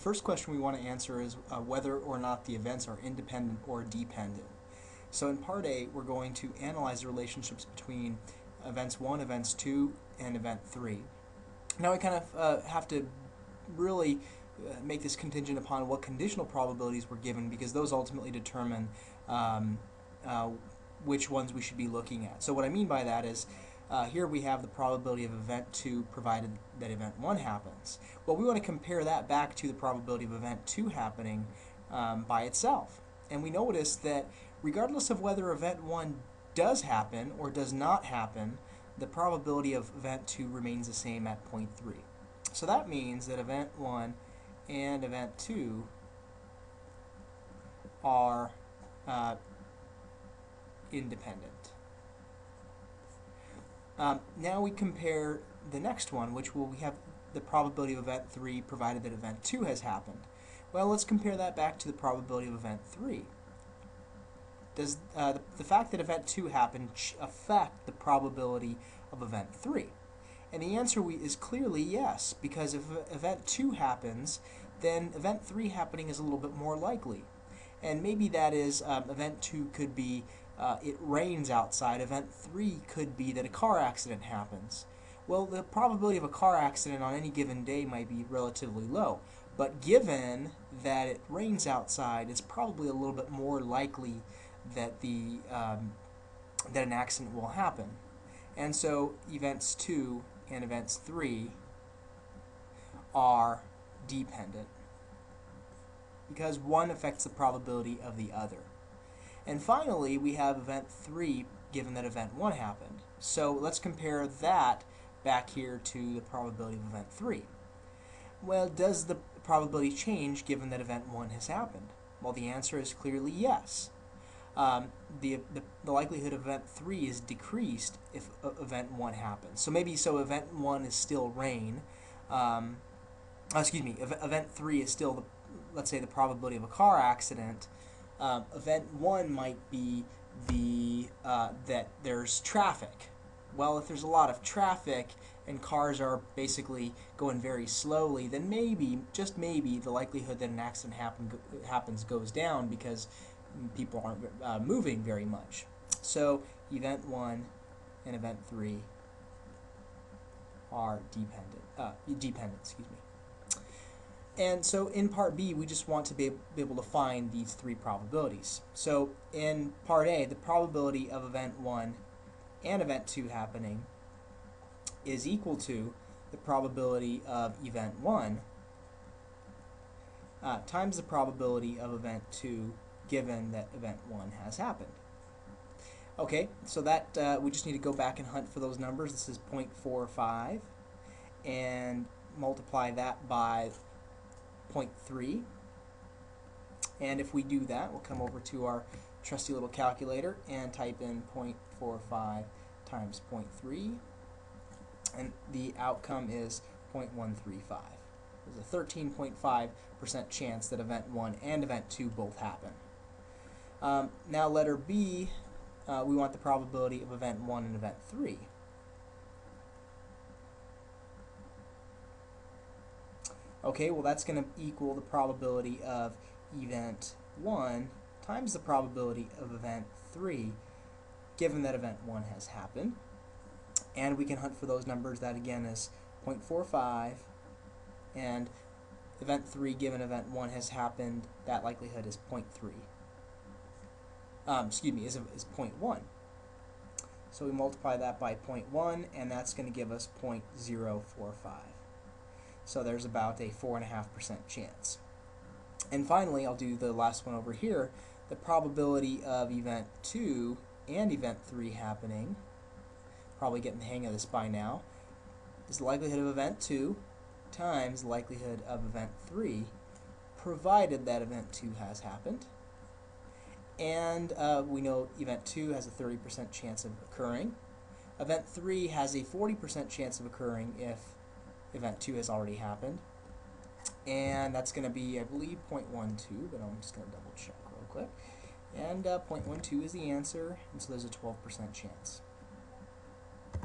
first question we want to answer is whether or not the events are independent or dependent. So in part A, we're going to analyze the relationships between events 1, events 2, and event 3. Now we kind of have to really make this contingent upon what conditional probabilities were given, because those ultimately determine which ones we should be looking at. So what I mean by that is here we have the probability of event 2 provided that event 1 happens. Well, we want to compare that back to the probability of event 2 happening by itself. And we notice that regardless of whether event 1 does happen or does not happen, the probability of event 2 remains the same at 0.3. So that means that event 1 and event 2 are independent. Now we compare the next one, which we have the probability of event 3 provided that event 2 has happened. Well, let's compare that back to the probability of event 3. Does the fact that event 2 happened affect the probability of event 3? And the answer is clearly yes, because if event 2 happens, then event 3 happening is a little bit more likely. And maybe that is event 2 could be it rains outside. Event 3 could be that a car accident happens. Well, the probability of a car accident on any given day might be relatively low, but given that it rains outside, it's probably a little bit more likely that that an accident will happen. And so events 2 and events 3 are dependent, because one affects the probability of the other. And finally, we have event 3 given that event 1 happened. So let's compare that back here to the probability of event 3. Well, does the probability change given that event 1 has happened? Well, the answer is clearly yes. The likelihood of event 3 is decreased if event 1 happens. So event 1 is still rain. Event 3 is still, let's say, the probability of a car accident. Event 1 might be that there's traffic. Well, if there's a lot of traffic and cars are basically going very slowly, then maybe, just maybe, the likelihood that an accident happens goes down because people aren't moving very much. So event 1 and event 3 are dependent. Excuse me. And so in part B, we just want to be able to find these three probabilities. So in part A, the probability of event 1 and event 2 happening is equal to the probability of event 1 times the probability of event 2 given that event 1 has happened. Okay, so that we just need to go back and hunt for those numbers. This is 0.45, and multiply that by 0.3. And if we do that, we'll come over to our trusty little calculator and type in 0.45 times 0.3, and the outcome is 0.135. There's a 13.5% chance that event 1 and event 2 both happen. Now letter B, we want the probability of event 1 and event 3. Okay, well that's going to equal the probability of event 1 times the probability of event 3, given that event 1 has happened. And we can hunt for those numbers. That again is 0.45, and event 3 given event 1 has happened, that likelihood is 0.3. Is 0.1. So we multiply that by 0.1, and that's going to give us 0.045. So there's about a 4.5% chance. And finally, I'll do the last one over here. The probability of event 2 and event 3 happening, probably getting the hang of this by now, is the likelihood of event 2 times the likelihood of event 3, provided that event 2 has happened. And we know event 2 has a 30% chance of occurring. Event 3 has a 40% chance of occurring if event 2 has already happened. And that's going to be, I believe, 0.12, but I'm just going to double check real quick. And 0.12 is the answer, and so there's a 12% chance.